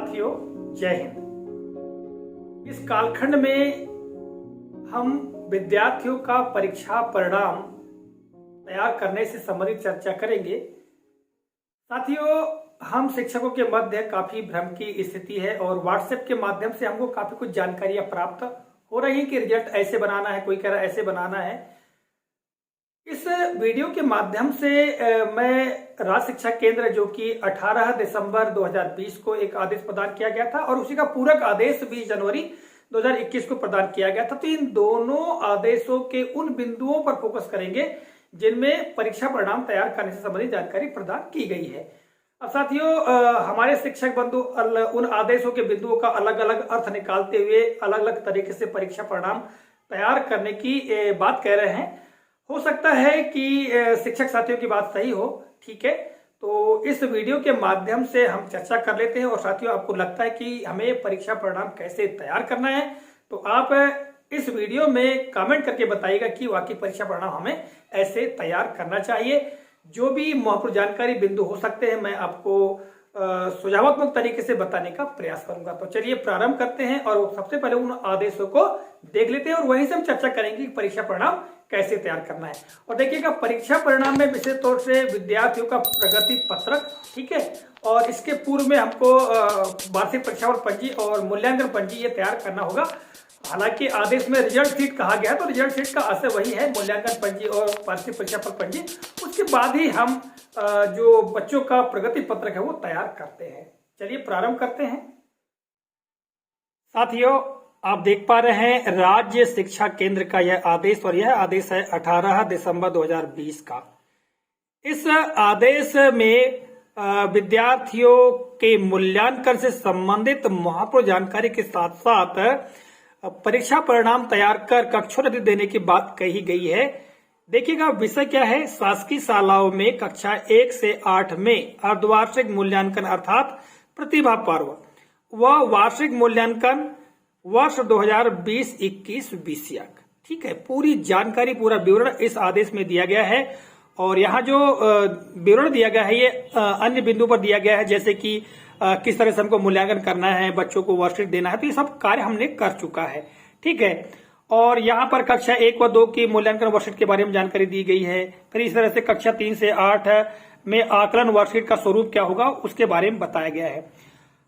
साथियों, जय हिंद। इस कालखंड में हम विद्यार्थियों का परीक्षा परिणाम तैयार करने से संबंधित चर्चा करेंगे। साथियों, हम शिक्षकों के मध्य काफी भ्रम की स्थिति है और व्हाट्सएप के माध्यम से हमको काफी कुछ जानकारियां प्राप्त हो रही है कि रिजल्ट ऐसे बनाना है, कोई कह रहा है ऐसे बनाना है। इस वीडियो के माध्यम से मैं राज्य शिक्षा केंद्र जो कि 18 दिसंबर 2020 को एक आदेश प्रदान किया गया था और उसी का पूरक आदेश 20 जनवरी 2021 को प्रदान किया गया था। तो इन दोनों आदेशों के उन बिंदुओं पर फोकस करेंगे जिनमें परीक्षा परिणाम तैयार करने से संबंधित जानकारी प्रदान की गई है। अब साथियों, हमारे शिक्षक बंधु उन आदेशों के बिंदुओं का अलग अलग अर्थ निकालते हुए अलग अलग तरीके से परीक्षा परिणाम तैयार करने की बात कह रहे हैं। हो सकता है कि शिक्षक साथियों की बात सही हो, ठीक है। तो इस वीडियो के माध्यम से हम चर्चा कर लेते हैं। और साथियों, आपको लगता है कि हमें परीक्षा परिणाम कैसे तैयार करना है, तो आप इस वीडियो में कमेंट करके बताइएगा कि वाकई परीक्षा परिणाम हमें ऐसे तैयार करना चाहिए। जो भी महत्वपूर्ण जानकारी बिंदु हो सकते हैं, मैं आपको सुझावात्मक तरीके से बताने का प्रयास करूंगा। तो चलिए प्रारंभ करते हैं और सबसे पहले उन आदेशों को देख लेते हैं और वहीं से हम चर्चा करेंगे कि परीक्षा परिणाम कैसे तैयार करना है। और देखिएगा, परीक्षा परिणाम में विशेष तौर से विद्यार्थियों का प्रगति पत्रक, ठीक है, और इसके पूर्व में हमको वार्षिक परीक्षाफल पंजी और मूल्यांकन पंजी ये तैयार करना होगा। हालांकि आदेश में रिजल्ट शीट कहा गया है, तो रिजल्ट शीट का आशय वही है, मूल्यांकन पंजी और वार्षिक परीक्षाफल पंजी। उसके बाद ही हम जो बच्चों का प्रगति पत्रक है वो तैयार करते हैं। चलिए प्रारंभ करते हैं। साथियों, आप देख पा रहे हैं राज्य शिक्षा केंद्र का यह आदेश, और यह आदेश है 18 दिसंबर 2020 का। इस आदेश में विद्यार्थियों के मूल्यांकन से संबंधित महत्वपूर्ण जानकारी के साथ साथ परीक्षा परिणाम तैयार कर कक्षोन्नति देने की बात कही गई है। देखिएगा, विषय क्या है। शासकीय शालाओं में कक्षा 1 से 8 में अर्धवार्षिक मूल्यांकन अर्थात प्रतिभा पर्व व वार्षिक मूल्यांकन वर्ष 2020-21 विषयक, ठीक है। पूरी जानकारी, पूरा विवरण इस आदेश में दिया गया है। और यहाँ जो विवरण दिया गया है ये अन्य बिंदु पर दिया गया है, जैसे कि किस तरह से हमको मूल्यांकन करना है, बच्चों को वर्कशीट देना है, तो ये सब कार्य हमने कर चुका है, ठीक है। और यहाँ पर कक्षा 1 व 2 की मूल्यांकन वर्कशीट के बारे में जानकारी दी गई है। फिर इस तरह से कक्षा 3 से 8 में आकलन वर्कशीट का स्वरूप क्या होगा उसके बारे में बताया गया है।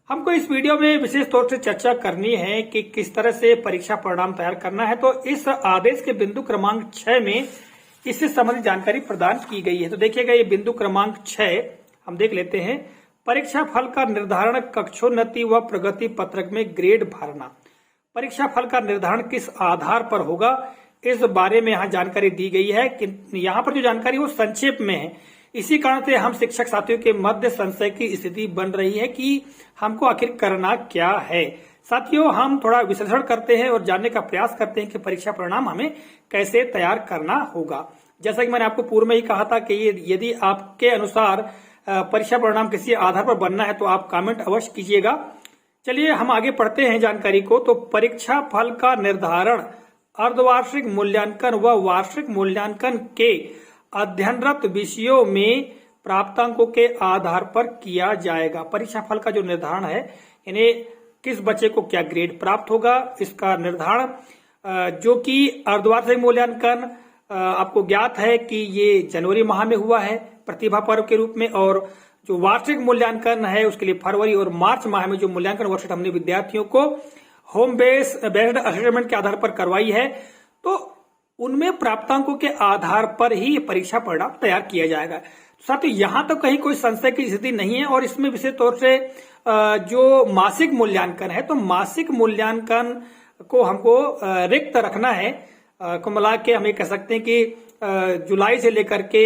हमको इस वीडियो में विशेष तौर से चर्चा करनी है कि किस तरह से परीक्षा परिणाम तैयार करना है। तो इस आदेश के बिंदु क्रमांक 6 में इससे संबंधित जानकारी प्रदान की गई है। तो देखिएगा, ये बिंदु क्रमांक 6 हम देख लेते हैं। परीक्षा फल का निर्धारण, कक्षोन्नति व प्रगति पत्रक में ग्रेड भरना। परीक्षा फल का निर्धारण किस आधार पर होगा, इस बारे में यहाँ जानकारी दी गई है कि यहाँ पर जो जानकारी वो संक्षेप में है। इसी कारण से हम शिक्षक साथियों के मध्य संशय की स्थिति बन रही है कि हमको आखिर करना क्या है। साथियों, हम थोड़ा विश्लेषण करते हैं और जानने का प्रयास करते हैं कि परीक्षा परिणाम हमें कैसे तैयार करना होगा। जैसा कि मैंने आपको पूर्व में ही कहा था कि यदि आपके अनुसार परीक्षा परिणाम किसी आधार पर बनना है तो आप कमेंट अवश्य कीजिएगा। चलिए हम आगे पढ़ते हैं जानकारी को। तो परीक्षा फल का निर्धारण अर्धवार्षिक मूल्यांकन व वार्षिक मूल्यांकन के अध्ययनरत विषयों में प्राप्तांकों के आधार पर किया जाएगा। परीक्षा फल का जो निर्धारण है, इन्हें किस बच्चे को क्या ग्रेड प्राप्त होगा, इसका निर्धारण जो कि अर्धवार्षिक मूल्यांकन आपको ज्ञात है कि ये जनवरी माह में हुआ है प्रतिभा पर्व के रूप में, और जो वार्षिक मूल्यांकन है उसके लिए फरवरी और मार्च माह में जो मूल्यांकन वर्कशीट हमने विद्यार्थियों को होम बेस्ड असेसमेंट के आधार पर करवाई है, तो उनमें प्राप्तांकों के आधार पर ही परीक्षा परिणाम तैयार किया जाएगा। साथियों, यहाँ तो कहीं कोई संशय की स्थिति नहीं है। और इसमें विशेष तौर से जो मासिक मूल्यांकन है, तो मासिक मूल्यांकन को हमको रिक्त रखना है। को मिला के हम ये कह सकते हैं कि जुलाई से लेकर के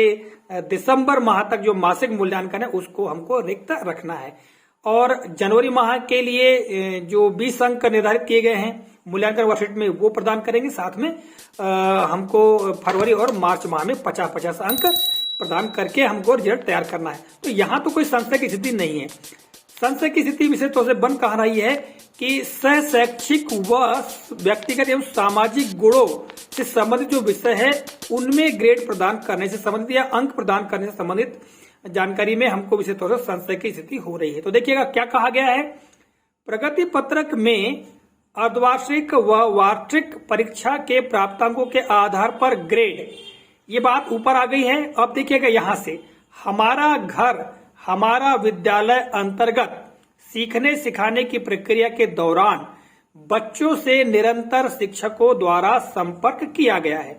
दिसंबर माह तक जो मासिक मूल्यांकन है उसको हमको रिक्त रखना है। और जनवरी माह के लिए जो 20 अंक निर्धारित किए गए हैं मूल्यांकन वर्कशीट में वो प्रदान करेंगे। साथ में हमको फरवरी और मार्च माह में 50-50 अंक प्रदान करके हमको रिजल्ट तैयार करना है। तो यहाँ तो कोई संशय की स्थिति नहीं है। संशय की स्थिति विशेष तौर से बन कह रही है कि सह शैक्षिक व व्यक्तिगत एवं सामाजिक गुणों से संबंधित जो विषय है उनमें ग्रेड प्रदान करने से संबंधित या अंक प्रदान करने से संबंधित जानकारी में हमको विशेष तौर से संशय की स्थिति हो रही है। तो देखिएगा क्या कहा गया है, प्रगति पत्रक में अर्धवार्षिक व वार्षिक परीक्षा के प्राप्तांकों के आधार पर ग्रेड, ये बात ऊपर आ गई है। अब देखिएगा यहां से हमारा घर हमारा विद्यालय अंतर्गत सीखने सिखाने की प्रक्रिया के दौरान बच्चों से निरंतर शिक्षकों द्वारा संपर्क किया गया है।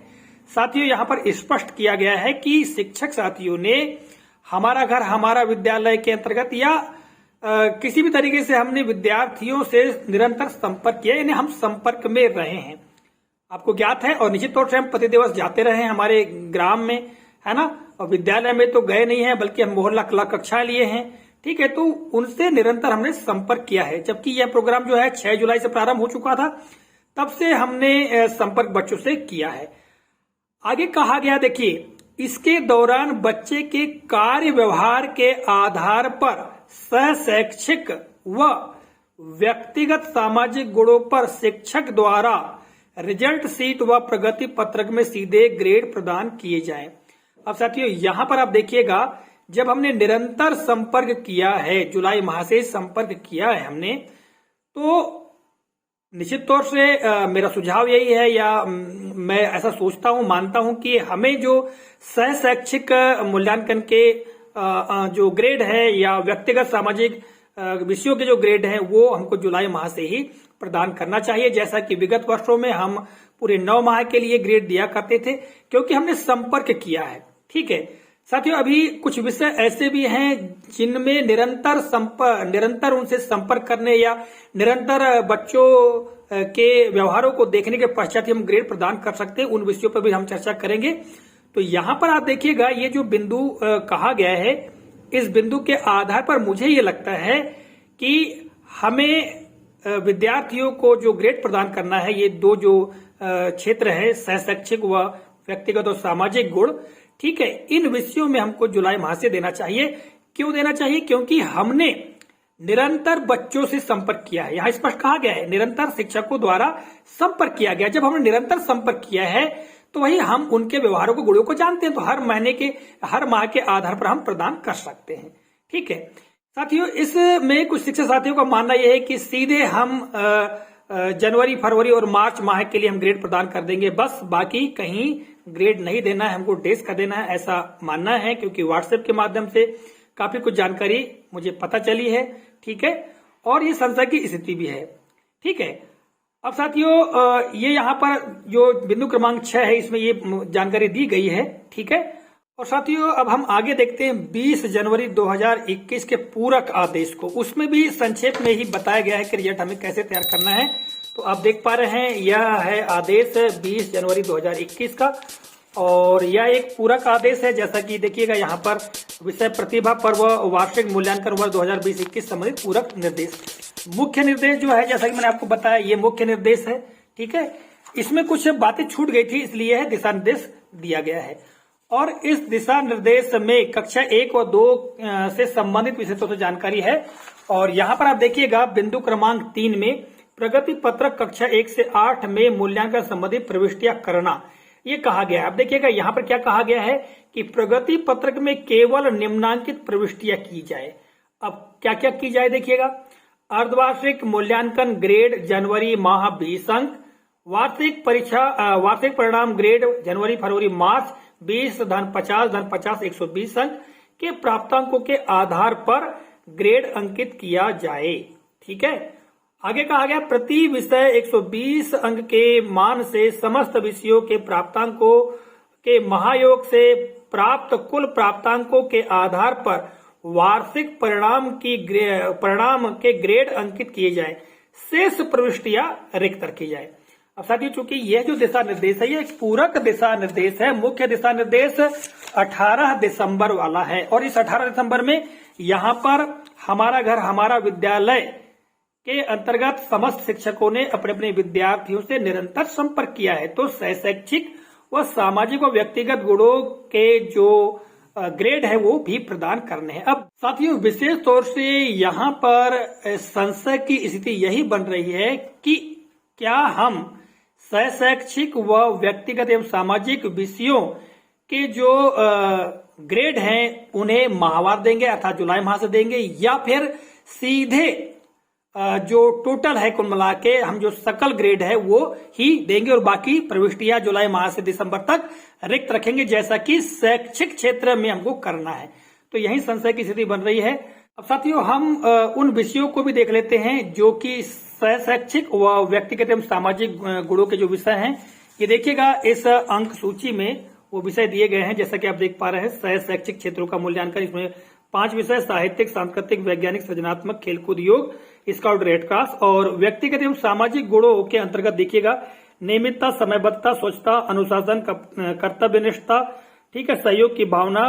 साथियों, यहाँ पर स्पष्ट किया गया है कि शिक्षक साथियों ने हमारा घर हमारा विद्यालय के अंतर्गत या किसी भी तरीके से हमने विद्यार्थियों से निरंतर संपर्क किया, यानी हम संपर्क में रहे हैं। आपको ज्ञात है, और निश्चित तौर से हम प्रति दिवस जाते रहे हैं हमारे ग्राम में, है ना, और विद्यालय में तो गए नहीं है, बल्कि हम मोहल्ला कला कक्षा लिए हैं। ठीक है, तो उनसे निरंतर हमने संपर्क किया है। जबकि यह प्रोग्राम जो है 6 जुलाई से प्रारंभ हो चुका था, तब से हमने संपर्क बच्चों से किया है। आगे कहा गया, देखिए, इसके दौरान बच्चे के कार्य व्यवहार के आधार पर सहशैक्षिक व व्यक्तिगत सामाजिक गुणों पर शिक्षक द्वारा रिजल्ट शीट व प्रगति पत्रक में सीधे ग्रेड प्रदान किए जाएं। अब साथियों, यहां पर आप देखिएगा, जब हमने निरंतर संपर्क किया है, जुलाई माह से संपर्क किया है हमने, तो निश्चित तौर से मेरा सुझाव यही है, या मैं ऐसा सोचता हूं, मानता हूं कि हमें जो सहशैक्षिक मूल्यांकन के जो ग्रेड है या व्यक्तिगत सामाजिक विषयों के जो ग्रेड हैं, वो हमको जुलाई माह से ही प्रदान करना चाहिए। जैसा कि विगत वर्षों में हम पूरे 9 माह के लिए ग्रेड दिया करते थे, क्योंकि हमने संपर्क किया है। ठीक है साथियों, अभी कुछ विषय ऐसे भी हैं जिनमें निरंतर उनसे संपर्क करने या निरंतर बच्चों के व्यवहारों को देखने के पश्चात ही हम ग्रेड प्रदान कर सकते हैं। उन विषयों पर भी हम चर्चा करेंगे। तो यहाँ पर आप देखिएगा, ये जो बिंदु कहा गया है, इस बिंदु के आधार पर मुझे ये लगता है कि हमें विद्यार्थियों को जो ग्रेड प्रदान करना है, ये 2 जो क्षेत्र है, सहशैक्षिक व व्यक्तिगत और सामाजिक गुण, ठीक है, इन विषयों में हमको जुलाई माह से देना चाहिए। क्यों देना चाहिए? क्योंकि हमने निरंतर बच्चों से संपर्क किया है। यहाँ स्पष्ट कहा गया है, निरंतर शिक्षकों द्वारा संपर्क किया गया। जब हमने निरंतर संपर्क किया है, तो वही हम उनके व्यवहारों को, गुणों को जानते हैं, तो हर माह के आधार पर हम प्रदान कर सकते हैं। ठीक है साथियों, इसमें कुछ शिक्षक साथियों का मानना यह है कि सीधे हम जनवरी, फरवरी और मार्च माह के लिए हम ग्रेड प्रदान कर देंगे, बस, बाकी कहीं ग्रेड नहीं देना है, हमको डेज का देना है, ऐसा मानना है। क्योंकि व्हाट्सएप के माध्यम से काफी कुछ जानकारी मुझे पता चली है। ठीक है, और ये संशय की स्थिति भी है। ठीक है, अब साथियों, ये यहाँ पर जो बिंदु क्रमांक 6 है, इसमें ये जानकारी दी गई है। ठीक है, और साथियों, अब हम आगे देखते हैं 20 जनवरी 2021 के पूरक आदेश को। उसमें भी संक्षेप में ही बताया गया है कि रिजल्ट हमें कैसे तैयार करना है। तो आप देख पा रहे हैं, यह है आदेश 20 जनवरी 2021 का, और यह एक पूरक आदेश है। जैसा कि देखिएगा, यहाँ पर विषय प्रतिभा पर्व वार्षिक मूल्यांकन वर्ष 2020-21 संबंधित पूरक निर्देश। मुख्य निर्देश जो है, जैसा कि मैंने आपको बताया, ये मुख्य निर्देश है। ठीक है, इसमें कुछ बातें छूट गई थी, इसलिए यह दिशा निर्देश दिया गया है। और इस दिशा निर्देश में कक्षा 1 और 2 से संबंधित विषयों से जानकारी है। और यहाँ पर आप देखिएगा, बिंदु क्रमांक 3 में प्रगति पत्रक कक्षा 1 से 8 में मूल्यांकन संबंधी प्रविष्टियां करना, ये कहा गया है। अब देखिएगा, यहाँ पर क्या कहा गया है कि प्रगति पत्रक में केवल निम्नांकित प्रविष्टियां की जाए। अब क्या क्या की जाए, देखिएगा, अर्धवार्षिक मूल्यांकन ग्रेड जनवरी माह 20 अंक, वार्षिक परिणाम ग्रेड जनवरी फरवरी मार्च 20 धन 50 120 अंक के प्राप्तांकों के आधार पर ग्रेड अंकित किया जाए। ठीक है, आगे कहा गया, प्रति विषय 120 अंक के मान से समस्त विषयों के प्राप्तांकों के महायोग से प्राप्त कुल प्राप्तांकों के आधार पर वार्षिक परिणाम के ग्रेड अंकित किए जाए, शेष प्रविष्टियां रिक्त रखी जाए। अब साथियों, चूंकि यह जो दिशा निर्देश है, ये एक पूरक दिशा निर्देश है। मुख्य दिशा निर्देश 18 दिसंबर वाला है, और इस 18 दिसंबर में यहाँ पर हमारा घर हमारा विद्यालय के अंतर्गत समस्त शिक्षकों ने अपने अपने विद्यार्थियों से निरंतर संपर्क किया है। तो शैक्षिक व सामाजिक व व्यक्तिगत गुणों के जो ग्रेड है, वो भी प्रदान करने हैं। अब साथियों, विशेष तौर से यहाँ पर संशय की स्थिति यही बन रही है कि क्या हम शैक्षिक व व्यक्तिगत एवं सामाजिक विषयों के जो ग्रेड हैं, उन्हें माहवार देंगे, अर्थात जुलाई माह से देंगे, या फिर सीधे जो टोटल है कुल मिला के हम जो सकल ग्रेड है वो ही देंगे और बाकी प्रविष्टियां जुलाई माह से दिसंबर तक रिक्त रखेंगे, जैसा कि शैक्षिक क्षेत्र में हमको करना है। तो यही संशय की स्थिति बन रही है। अब साथियों हम उन विषयों को भी देख लेते हैं जो कि शैक्षिक व व्यक्तिगत एवं सामाजिक गुणों के जो विषय हैं। ये देखिएगा इस अंक सूची में वो विषय दिए गए हैं, जैसा कि आप देख पा रहे हैं शैक्षिक क्षेत्रों का मूल्यांकन। इसमें 5 विषय साहित्यिक, सांस्कृतिक, वैज्ञानिक, सृजनात्मक, खेलकूद, योग, स्काउट, रेड क्रॉस। और व्यक्तिगत एवं सामाजिक गुणों के अंतर्गत देखिएगा नियमितता, समयबद्धता, स्वच्छता, अनुशासन, कर्तव्यनिष्ठता, ठीक है, सहयोग की भावना,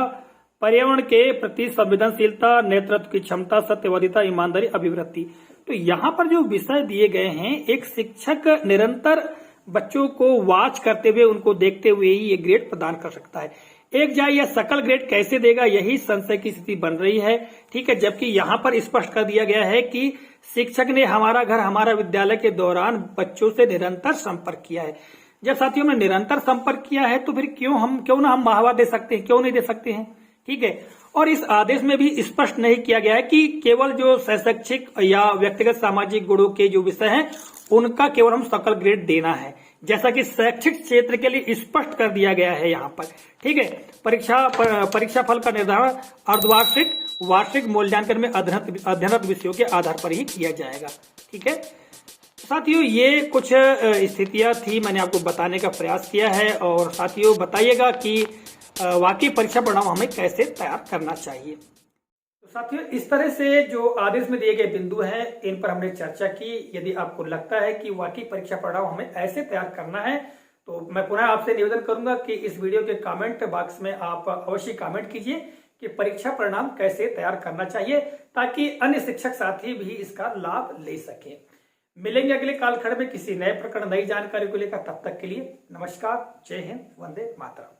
पर्यावरण के प्रति संवेदनशीलता, नेतृत्व की क्षमता, सत्यवादिता, ईमानदारी, अभिवृत्ति। तो यहाँ पर जो विषय दिए गए हैं, एक शिक्षक निरंतर बच्चों को वॉच करते हुए, उनको देखते हुए ही ये ग्रेड प्रदान कर सकता है। एक जाए या सकल ग्रेड कैसे देगा, यही संशय की स्थिति बन रही है, ठीक है। जबकि यहाँ पर स्पष्ट कर दिया गया है कि शिक्षक ने हमारा घर हमारा विद्यालय के दौरान बच्चों से निरंतर संपर्क किया है। जब साथियों में निरंतर संपर्क किया है तो फिर क्यों ना हम माहवार दे सकते हैं, क्यों नहीं दे सकते हैं, ठीक है। और इस आदेश में भी स्पष्ट नहीं किया गया है कि केवल जो शैक्षिक या व्यक्तिगत सामाजिक गुणों के जो विषय हैं उनका केवल हम सकल ग्रेड देना है, जैसा कि शैक्षिक क्षेत्र के लिए स्पष्ट कर दिया गया है यहाँ पर, ठीक है। परीक्षा फल का निर्धारण अर्धवार्षिक, वार्षिक मूल्यांकन में अध्ययनरत विषयों के आधार पर ही किया जाएगा, ठीक है। साथियों ये कुछ स्थितियां थी, मैंने आपको बताने का प्रयास किया है। और साथियों बताइएगा कि वाकई परीक्षा परिणाम हमें कैसे तैयार करना चाहिए। तो साथियों इस तरह से जो आदेश में दिए गए बिंदु हैं इन पर हमने चर्चा की। यदि आपको लगता है कि वाकई परीक्षा परिणाम हमें ऐसे तैयार करना है तो मैं पुनः आपसे निवेदन करूंगा कि इस वीडियो के कमेंट बॉक्स में आप अवश्य कमेंट कीजिए कि परीक्षा परिणाम कैसे तैयार करना चाहिए, ताकि अन्य शिक्षक साथी भी इसका लाभ ले सके। मिलेंगे अगले कालखंड में किसी नए प्रकरण, नई जानकारी को लेकर। तब तक के लिए नमस्कार, जय हिंद, वंदे मातरम।